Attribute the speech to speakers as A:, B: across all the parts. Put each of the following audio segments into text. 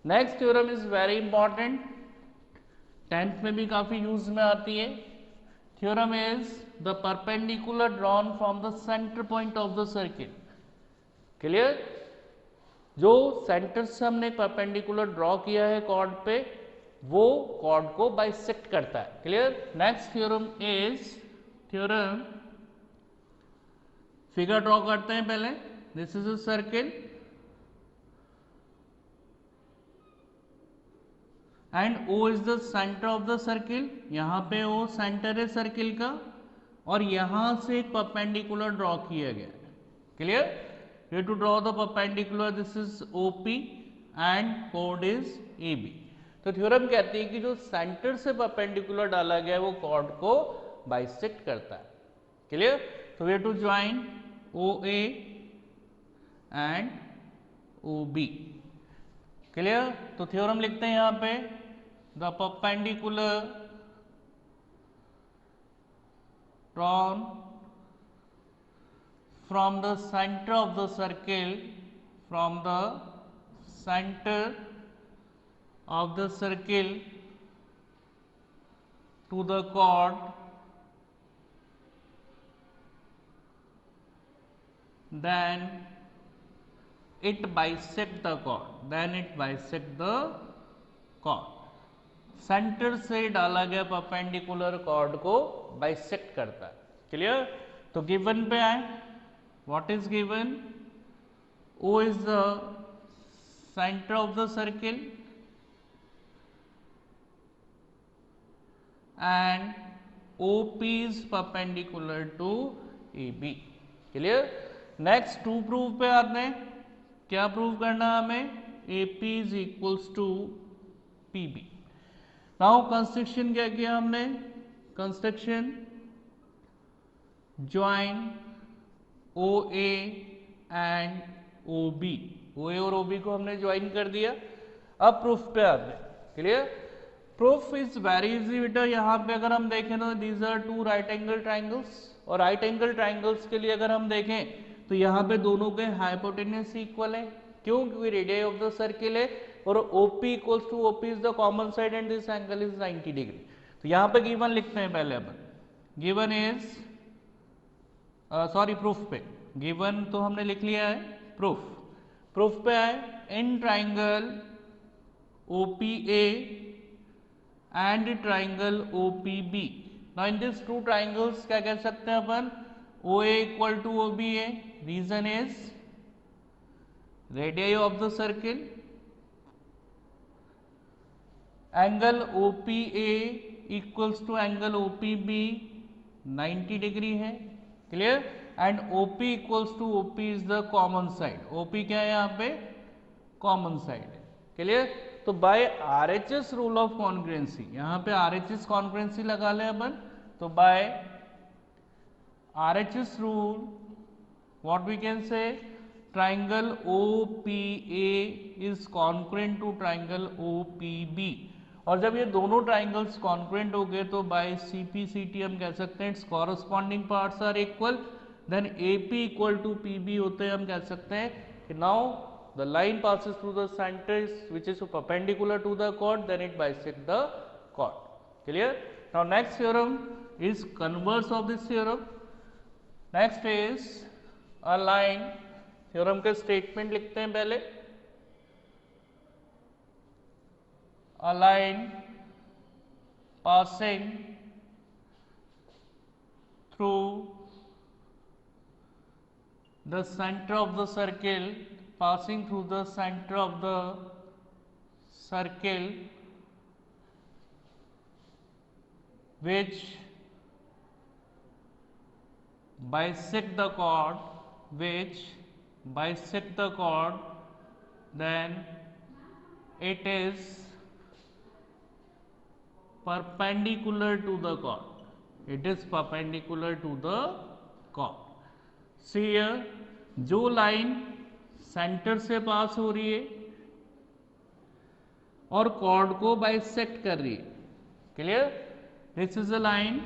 A: Next theorem is very important, 10th में भी काफी यूज में आती है। Theorem is the perpendicular drawn from the centre point of the circle. Clear? जो सेंटर से हमने परपेंडिकुलर ड्रॉ किया है कॉर्ड पे, वो कॉर्ड को बाइसेक्ट करता है। Clear? Next theorem is theorem, figure draw करते हैं पहले। This is a circle and O is the centre of the circle. यहां पे O सेंटर है सर्किल का, और यहां से एक परपेंडिकुलर ड्रॉ किया गया है। Clear? You to draw the perpendicular, this is OP and chord is AB। तो थ्योरम कहती है कि जो सेंटर से परपेंडिकुलर डाला गया है वो कॉर्ड को बाइसेक्ट करता है। क्लियर? तो we have to join OA and OB। Clear? तो थ्योरम लिखते हैं यहां पे, the perpendicular drawn from the center of the circle, from the center of the circle to the chord, then it bisect the chord, then it bisect the chord। Centre से डाला गया perpendicular cord को bisect करता है। Clear? तो given पे आए, what is given? O is the centre of the circle and OP is perpendicular to AB। Clear? Next to prove पे आते हैं। क्या प्रूव करना है हमें? AP is equals to PB। Now construction क्या किया हमने? Construction join OA and OB, OA और OB को हमने ज्वाइन कर दिया। अब प्रूफ पे आते हैं। Clear? Proof is very easy बेटा। यहाँ पे अगर हम देखें तो these are two right angle triangles, और राइट एंगल ट्राइंगल्स के लिए अगर हम देखें तो यहाँ पे दोनों के हाइपोटेन्यूज इक्वल है। क्यों? क्योंकि रेडियस ऑफ द सर्किल है, और OP equals to OP is the common side and this angle is 90 degree. तो यहाँ पे गिवन लिखते हैं पहले अपन। गिवन इज सॉरी प्रूफ पे, गिवन तो हमने लिख लिया है, प्रूफ पे आए, in triangle OPA and triangle OPB। Now in this two triangles क्या कह सकते हैं अपन? OA equal to OBA। Reason is radius of the circle, angle OPA equals to angle OPB 90 degree है। Clear? And OP equals to OP is the common side. OP क्या है यहाँ पे? कॉमन साइड है। क्लियर? तो by RHS rule of congruency, यहाँ पे RHS congruency लगा ले अपन। तो by RHS rule what we can say, triangle OPA is congruent to triangle OPB। और जब ये दोनों ट्राइंगल्स कॉन्ग्रुएंट हो गए तो बाय CP/CT हम कह सकते हैं its corresponding parts are equal, then AP equal to PB होते हैं। हम कह सकते हैं कि now the line passes through the center which is perpendicular to the chord, then it bisects the chord। Clear? Now next theorem is converse of this theorem। Next is a line। theorem के statement लिखते हैं पहले। A line passing through the center of the circle, passing through the center of the circle, which bisect the chord, then it is perpendicular to the chord, it is perpendicular to the chord। See here, जो line centre से पास हो रही है और cord को bisect कर रही है। Clear? This is a line,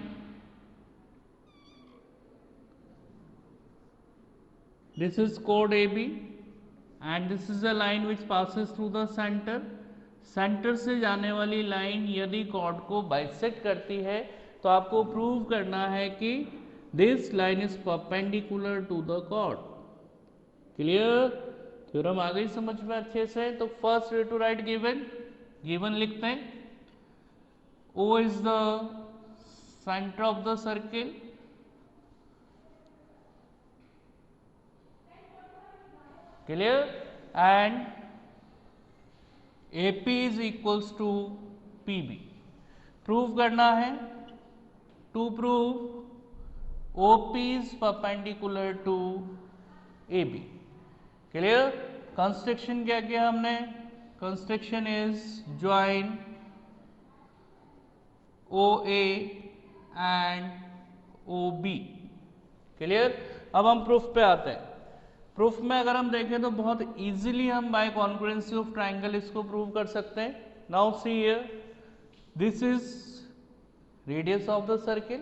A: this is chord AB and this is a line which passes through the center centre से जाने वाली लाइन यदि कॉर्ड को बाइसेक्ट करती है तो आपको प्रूव करना है कि this line is perpendicular to the chord. Clear? Theorem आ गई समझ में अच्छे से? तो first way to write given, given लिखते हैं O is the center of the circle, clear, and AP is equals to PB। Prove करना है, to prove OP is perpendicular to AB। Clear? Construction क्या किया हमने? Construction is join OA and OB। Clear? अब हम proof पे आते हैं। प्रूफ में अगर हम देखें तो बहुत इजीली हम बाय कॉन्करेंसी ऑफ ट्राइंगल इसको प्रूव कर सकते हैं। Now see here, this is radius of the circle,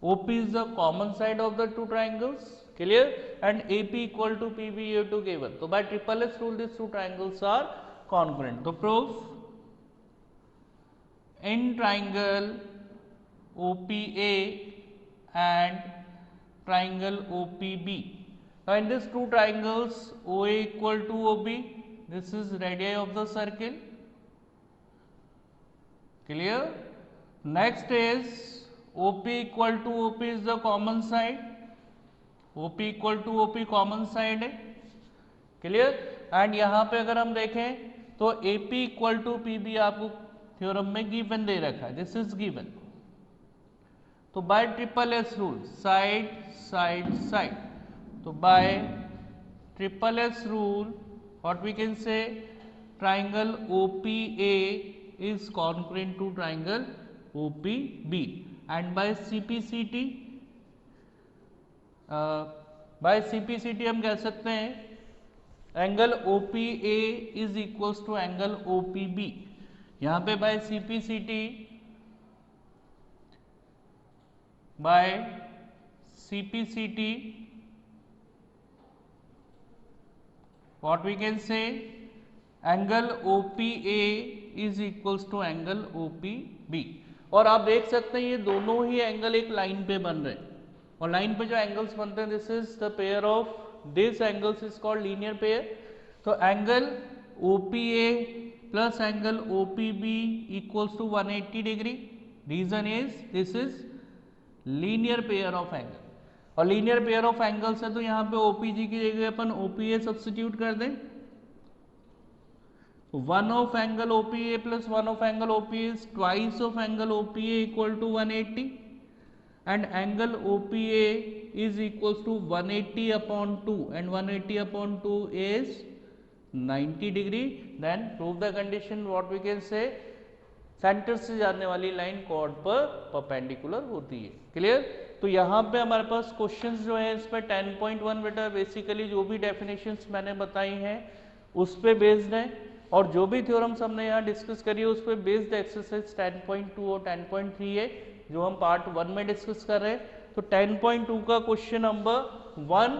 A: OP is the common side of the two triangles, clear, and AP equal to PB here to given। तो by triple S rule these two triangles are congruent। तो proof in triangle OPA and triangle OPB, now in these two triangles OA equal to OB, this is radii of the circle, clear। Next is OP equal to OP is the common side, OP equal to OP common side है, clear. And यहाँ पे अगर हम देखें तो AP equal to PB आपको theorem में given दे रखा है, दिस इज गिवन। तो by triple S rule, side side side, तो by triple S rule what we can say triangle OPA is congruent to triangle OPB, and by CPCT हम कह सकते हैं angle OPA is equals to angle OPB। यहां पे by CPCT what we can say angle OPA is equals to angle OPB। और आप देख सकते हैं ये दोनों ही एंगल एक लाइन पे बन रहे हैं, और लाइन पे जो एंगल्स बनते हैं this is the pair of this angles is called linear pair. तो angle OPA plus angle OPB equals to 180 degree. Reason is this is linear pair of angle, और लीनियर पेयर ऑफ एंगल्स है तो यहाँ पे OPG की जगह अपन OPA substitute कर दें। One of angle OPA plus one of angle OPA is twice of angle OPA equal to 180, and angle OPA is equals to 180 upon 2, and 180 upon 2 is 90 degree। then prove the condition what we can say centre से जाने वाली line cord पर perpendicular होती है। Clear? तो यहाँ पे हमारे पास क्वेश्चंस जो है इस पर 10.1 बेटा बेसिकली जो भी डेफिनेशंस मैंने बताई हैं उस पे बेस्ड है, और जो भी थ्योरम्स हमने यहाँ डिस्कस करी है उस पर बेस्ड एक्सरसाइज 10.2 और 10.3 है जो हम पार्ट 1 में डिस्कस कर रहे हैं। तो 10.2 का क्वेश्चन नंबर 1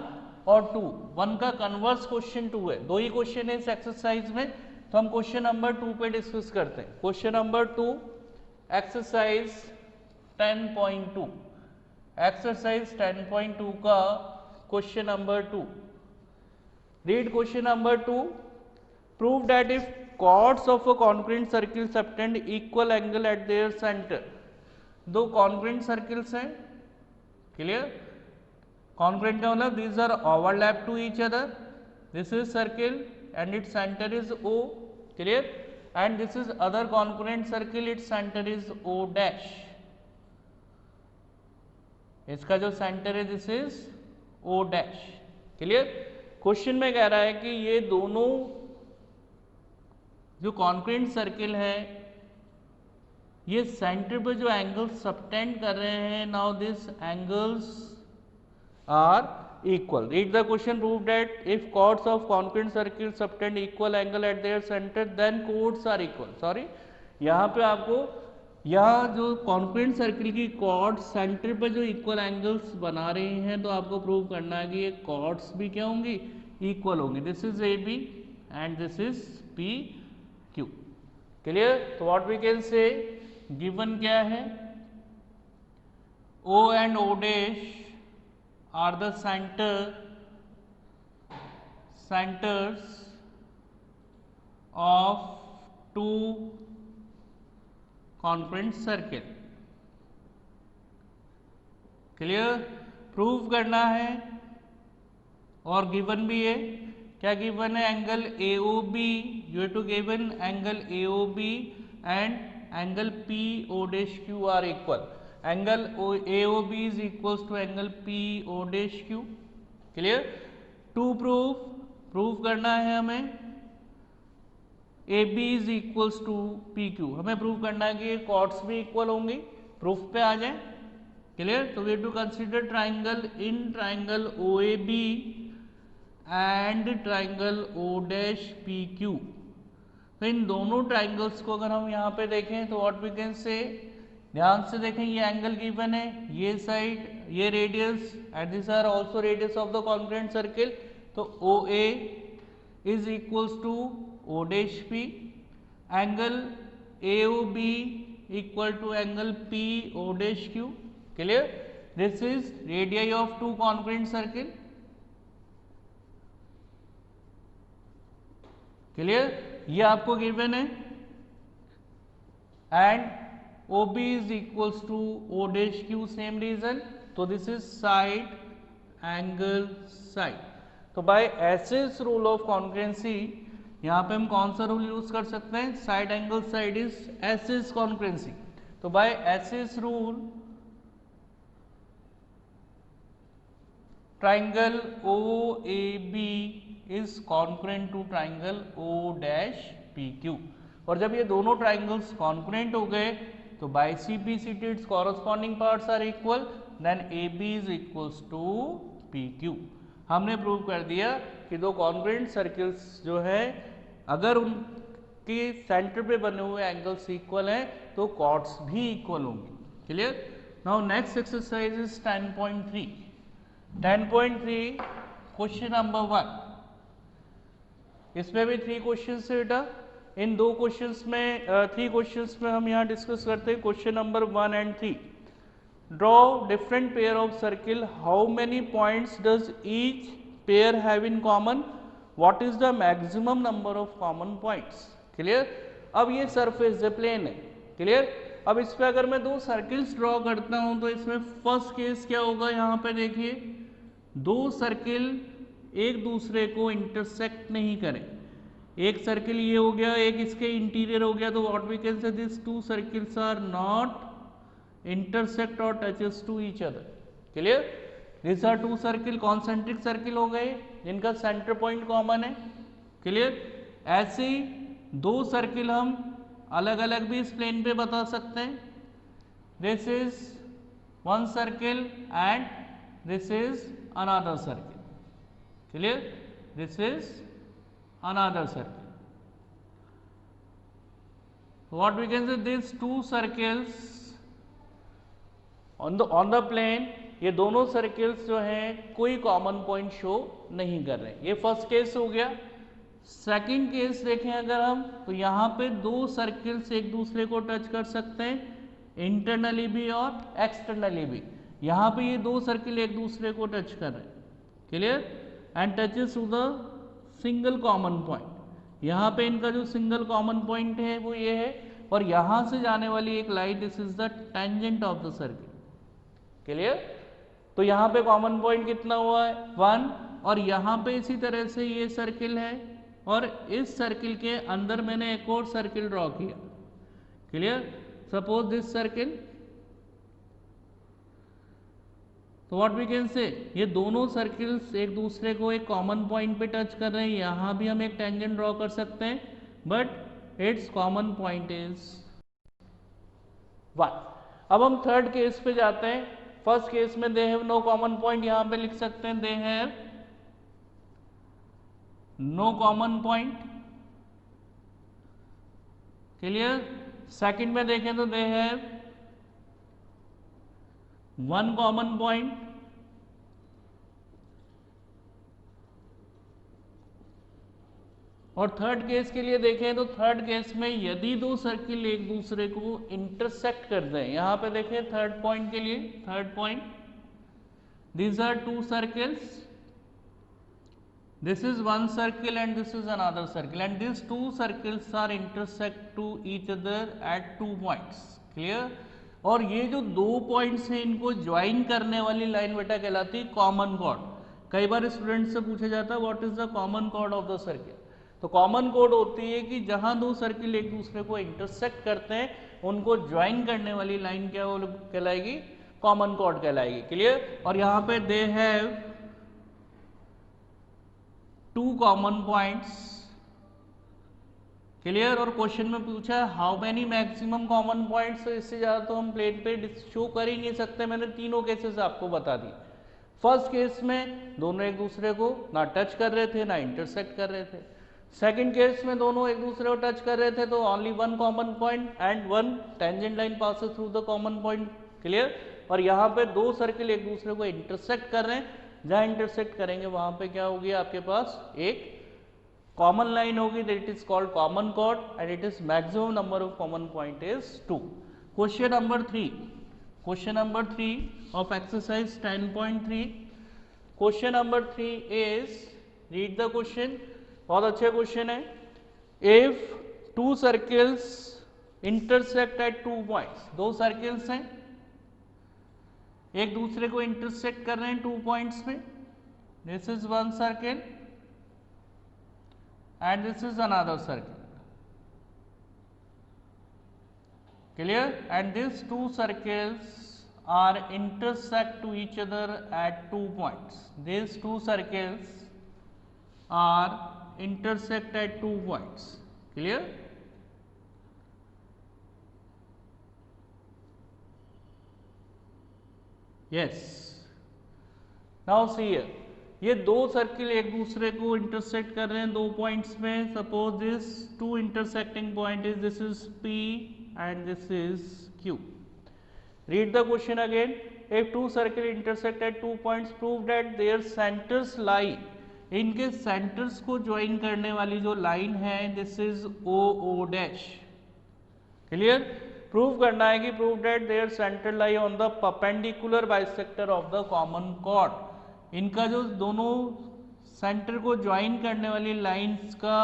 A: और 2, 1 का कन्वर्स क्वेश्चन 2 है, दो ही क्वेश्चन है इस एक्सरसाइज में, तो हम क्वेश्चन नंबर 2 पे डिस्कस करते हैं। क्वेश्चन नंबर 2 एक्सरसाइज 10.2, एक्सरसाइज 10.2 का question number 2। Read question number 2, prove that if chords of a congruent circle subtend equal angle at their center। दो congruent circles हैं, क्लियर। congruent का मतलब these are overlap to each other, this is circle and its center is O, clear, and this is other congruent circle, its center is O dash। इसका जो centre है this is O dash, clear. Question में कह रहा है कि ये दोनों जो कॉन्क्रेंट सर्किल है ये सेंटर पर जो एंगल्स सबटेंड कर रहे हैं, now this angles are equal. Read the question, prove that if chords of congruent circle subtend equal angle at their centre then chords are equal. Sorry, यहाँ पे आपको यहाँ जो कॉन्क्रेंट सर्किल की कॉर्ड सेंटर पर जो इक्वल एंगल्स बना रहे हैं तो आपको प्रूव करना है कि ये कॉर्ड्स भी क्या होंगी, इक्वल होंगी। This is AB and this is P Q. Clear? तो what we can say, given क्या है, O and O dash are the centers of two congruent circle. Clear? Prove करना है और गिवन भी है, क्या गिवन है, angle AOB, you have to given angle AOB and angle PO dash Q are equal, angle AOB is equals to angle PO dash Q. Clear? To prove करना है हमें AB is equals to PQ, हमें prove करना है कि chords भी equal होंगी, proof पे आ जाए. क्लियर? तो we have to consider triangle in triangle OAB and triangle O dash PQ. तो इन दोनों ट्राइंगल्स को अगर हम यहाँ पे देखें तो व्हाट वी कैन से, ध्यान से देखें, ये एंगल गिवन है, ये साइड, ये radius and this are also radius of the congruent circle. तो OA is equals to O dash P, angle AOB equal to angle PO dash Q. Clear? This is radius of two congruent circle. Clear? ये आपको given है and OB is equals to O dash Q, same reason. तो this is side angle side. तो by SAS rule of congruency यहाँ पे हम कौन सा रूल यूज कर सकते हैं, side angle side is SAS congruency. तो by SAS rule triangle OAB is congruent to triangle O dash PQ. और जब ये दोनों ट्राइंगल्स कॉन्ग्रुएंट हो गए तो by CPCT its corresponding parts are equal, then AB is equals to PQ. हमने prove कर दिया कि दो कॉन्ग्रुएंट सर्किल्स जो है अगर उनके सेंटर पे बने हुए एंगल्स इक्वल हैं तो कॉर्ड्स भी इक्वल होंगे. Clear? Now next exercise is 10.3. 10.3 question number 1. इसमें भी 3 क्वेश्चंस है बेटा. इन 2 क्वेश्चंस में 3 क्वेश्चंस में हम यहाँ डिस्कस करते हैं question number 1 and 3. Draw different pair of circle, how many points does each pair have in common, what is the maximum number of common points. Clear? अब ये सरफेस है, प्लेन है. क्लियर? अब इस पे अगर मैं 2 सर्किल्स ड्रॉ करता हूं तो इसमें फर्स्ट केस क्या होगा, यहाँ पे देखिए 2 सर्किल एक दूसरे को इंटरसेक्ट नहीं करें. एक सर्किल ये हो गया, एक इसके इंटीरियर हो गया, तो what we can say, this 2 circles are not intersect और touches to each other. Clear? This are 2 circle, concentric circle हो गए जिनका सेंटर पॉइंट कॉमन है. क्लियर? ऐसे ही 2 सर्किल हम अलग अलग भी इस प्लेन पे बता सकते हैं. This is 1 circle and this is another circle. Clear? This is another circle. What we can say, these 2 circles on the plane, ये दोनों सर्किल्स जो हैं कोई कॉमन पॉइंट शो नहीं कर रहे. ये फर्स्ट केस हो गया. सेकंड केस देखें अगर हम, तो यहाँ पे 2 सर्किल्स एक दूसरे को टच कर सकते हैं, इंटरनली भी और एक्सटर्नली भी. यहाँ पे ये 2 सर्किल एक दूसरे को टच कर रहे हैं. Clear? And touches to the single common point. यहाँ पे इनका जो सिंगल कॉमन पॉइंट है वो ये है, और यहाँ से जाने वाली एक line, this is the tangent of the circle. Clear? तो यहाँ पे कॉमन पॉइंट कितना हुआ है, 1. और यहाँ पे इसी तरह से ये सर्किल है और इस सर्किल के अंदर मैंने एक और सर्किल ड्रॉ किया. क्लियर? Suppose this circle. तो व्हाट वी कैन से, ये दोनों सर्किल्स एक दूसरे को एक कॉमन पॉइंट पे टच कर रहे हैं. यहाँ भी हम एक टेंजेंट ड्रॉ कर सकते हैं, but it's common point is 1. अब हम थर्ड केस पे जाते हैं. फर्स्ट केस में they have no common point, यहाँ पे लिख सकते हैं they have no common point. Clear? Second में देखें तो दे हैव 1 कॉमन पॉइंट. और थर्ड केस के लिए देखें तो थर्ड केस में यदि दो सर्किल एक दूसरे को इंटरसेक्ट कर दें, यहां पे देखें थर्ड पॉइंट के लिए, third point, these are two circles, this is one circle and this is another circle, and these two circles are intersect to each other at 2 points, clear। और ये जो दो पॉइंट्स हैं इनको ज्वाइन करने वाली लाइन बेटा कहलाती है कॉमन कॉर्ड। कई बार स्टूडेंट से पूछा जाता है what is the common cord of the circle, तो कॉमन कॉर्ड होती है कि जहां दो सर्किल एक दूसरे को इंटरसेक्ट करते हैं उनको ज्वाइन करने वाली लाइन क्या कहलाएगी, कॉमन कॉर्ड कहलाएगी, क्लियर। और यहां पे they have two common points, clear. और क्वेश्चन में पूछा how many maximum common points, इससे ज्यादा तो हम प्लेन पे शो कर ही नहीं सकते। मैंने तीनों केसेस आपको बता दी। फर्स्ट केस में दोनों एक दूसरे को ना टच कर रहे थे ना इंटरसेक्ट कर रहे थे। सेकंड केस में दोनों एक दूसरे को टच कर रहे थे तो only one common point and one tangent line passes through the common point, clear. और यहाँ पे दो सर्किल एक दूसरे को इंटरसेक्ट कर रहे हैं, जहां इंटरसेक्ट करेंगे वहां पे क्या होगी आपके पास एक कॉमन लाइन होगी, that is called common chord and it is maximum number of common point is 2। Question number 3, question number 3 of exercise 10.3, question number 3 is, read the question, बहुत अच्छा क्वेश्चन है। if two circles intersect at 2 points, दो circles हैं एक दूसरे को intersect कर रहे हैं 2 पॉइंट्स पे, this is one circle and this is another circle, clear, and these two circles are intersect to each other at 2 points, these two circles are intersect at 2 points, clear। yes, now see here, ये दो circle एक दूसरे को intersect कर रहे हैं 2 points में। Suppose this two intersecting point is, this is P and this is Q। Read the question again. If two circle intersect at 2 points prove that their centers lie, इनके centers को join करने वाली जो line है this is OO dash, clear. Prove करना है कि prove that their center lie on the perpendicular bisector of the common chord, इनका जो दोनों सेंटर को ज्वाइन करने वाली लाइंस का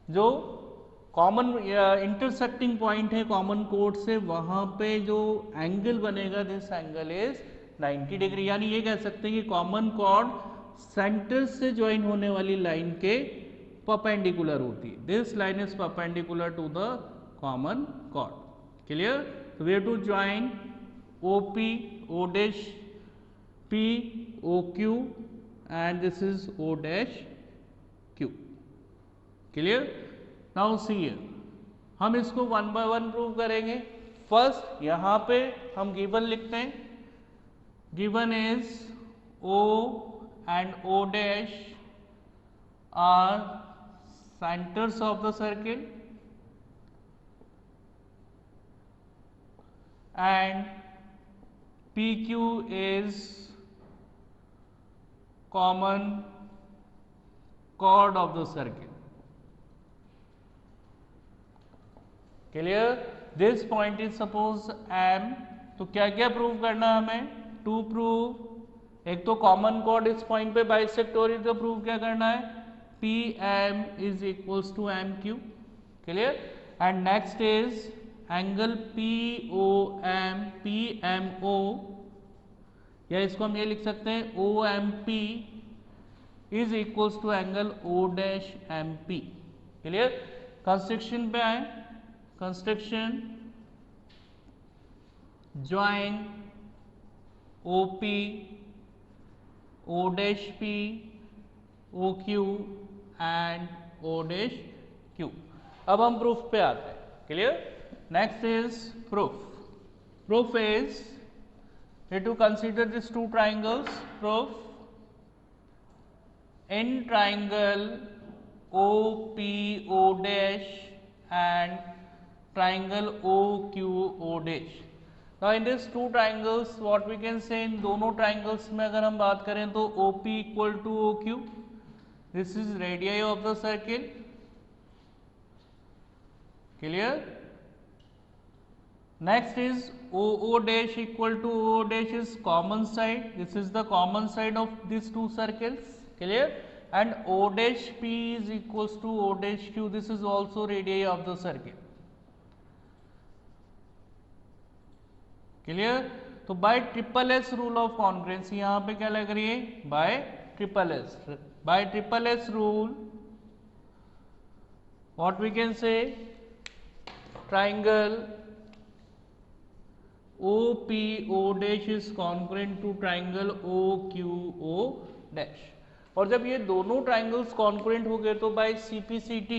A: जो कॉमन इंटरसेक्टिंग पॉइंट है कॉमन कोड से, वहां पे जो एंगल बनेगा दिस एंगल इज 90 डिग्री। यानी ये कह सकते हैं कि कॉमन कॉर्ड सेंटर से ज्वाइन होने वाली लाइन के परपेंडिकुलर होती है, this line is perpendicular to the common chord, clear. So we have to join OP O dash P OQ and this is O dash Q, clear। now see here, हम इसको 1 by 1 prove करेंगे। First यहाँ पे हम given लिखते हैं, given is O and O dash are centers of the circle and PQ is common chord of the circle, clear। this point is suppose M, तो क्या क्या प्रूव करना हमें, टू प्रूव एक तो कॉमन कॉर्ड इस पॉइंट पे bisect हो रही है तो प्रूव क्या करना है PM is equals to MQ, clear। and next is angle PMO, या इसको हम ये लिख सकते हैं OMP is equals to angle O dash MP, clear. Construction पे आए, construction join OP O dash P OQ and O dash Q। अब हम प्रूफ पे आते हैं, clear. Next is proof. Proof is to consider these two triangles, proof in triangle OPO dash and triangle OQO dash। now in these two triangles what we can say, इन दोनों triangles में अगर हम बात करें तो OP equal to OQ This is radii of the circle. Clear? Next is OO dash equal to OO dash is common side. This is the common side of these two circles. Clear? And O dash P is equals to O dash Q. This is also radii of the circle. Clear? तो by triple S rule of congruency यहाँ पे क्या लग रही है? By triple S. By triple S rule what we can say triangle OPO dash is congruent to triangle OQO dash. और जब ये दोनों ट्राइंगल्स कॉन्ग्रुएंट हो गए तो by CPCT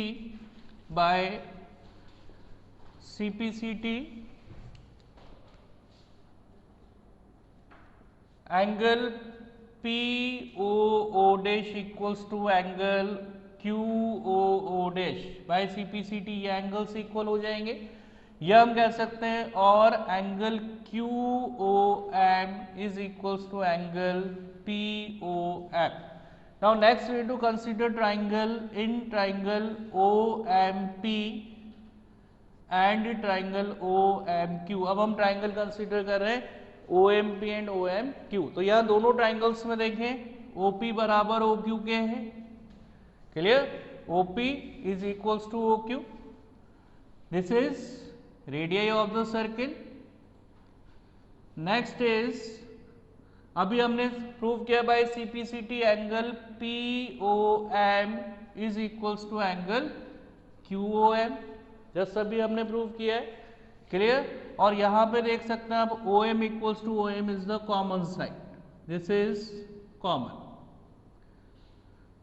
A: angle POO dash equals to angle QOO dash. By CPCT ये angles equal हो जाएंगे. यह हम कह सकते हैं और angle QOM is equals to angle POM. Now next we to consider triangle in triangle OMP and triangle OMQ. अब हम ट्राइंगल कंसीडर कर रहे हैं OMP एंड OMQ. तो यहाँ दोनों ट्राइंगल्स में देखें OP बराबर OQ के हैं. Clear? OP is equals to OQ. This is radii of the circle. Next is अभी हमने प्रूव किया by CPCT angle POM is equals to angle QOM. Just अभी हमने प्रूव किया है. क्लियर? और यहां पे देख सकते हैं आप OM equals to OM is the common side. This is common.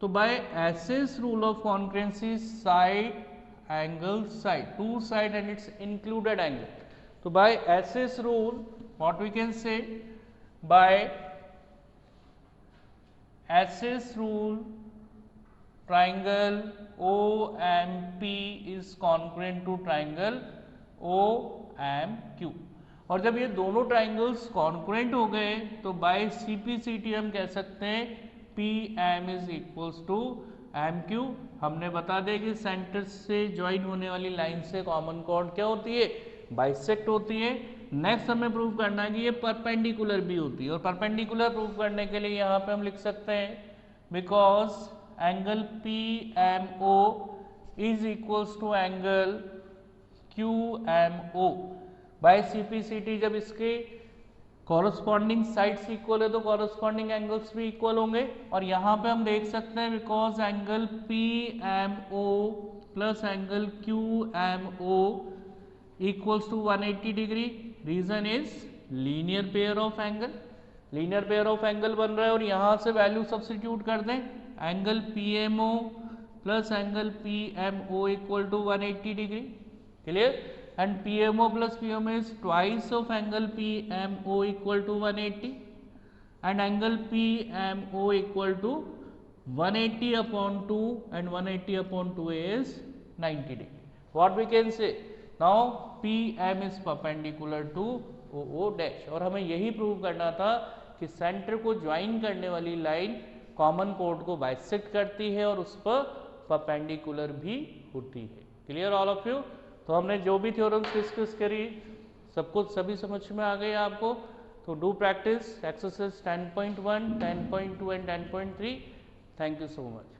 A: तो by SAS rule of congruency side angle side, two side and its included angle. So by SS rule what we can say, by SS rule triangle OMP is congruent to triangle OMQ. और जब ये दोनों triangles congruent हो गए तो by CPCT हम कह सकते हैं PM is equals to MQ. हमने बता दें कि सेंटर से ज्वाइन होने वाली लाइन से कॉमन कॉर्ड क्या होती है? बाइसेक्ट होती है. नेक्स्ट हमें प्रूव करना है कि ये परपेंडिकुलर भी होती है. और परपेंडिकुलर प्रूव करने के लिए यहाँ पे हम लिख सकते हैं because angle PMO is equals to angle QMO. By CPCT जब इसके कॉरस्पॉन्डिंग साइड्स इक्वल है तो कॉरस्पॉन्डिंग एंगल्स भी इक्वल होंगे. और यहाँ पे हम देख सकते हैं because angle PMO plus angle QMO equals to 180 degree. Reason is linear pair of angle. Linear pair of angle बन रहा है और यहाँ से वैल्यू सब्स्टिट्यूट कर दें. Angle PMO plus angle PMO equal to 180 degree. Clear? and PMO plus PMO is twice of angle PMO equal to 180 and angle PMO equal to 180 upon 2 and 180 upon 2 is 90 degree. What we can say now, PM is perpendicular to OO dash. और हमें यही prove करना था कि centre को join करने वाली line common code को बाइसेक्ट करती है और उस पर परपेंडिकुलर भी होती है. Clear all of you? तो हमने जो भी थ्योरम्स डिस्कस करी सब कुछ सभी समझ में आ गई आपको. तो do practice exercise 10.1, 10.2 and 10.3. Thank you so much.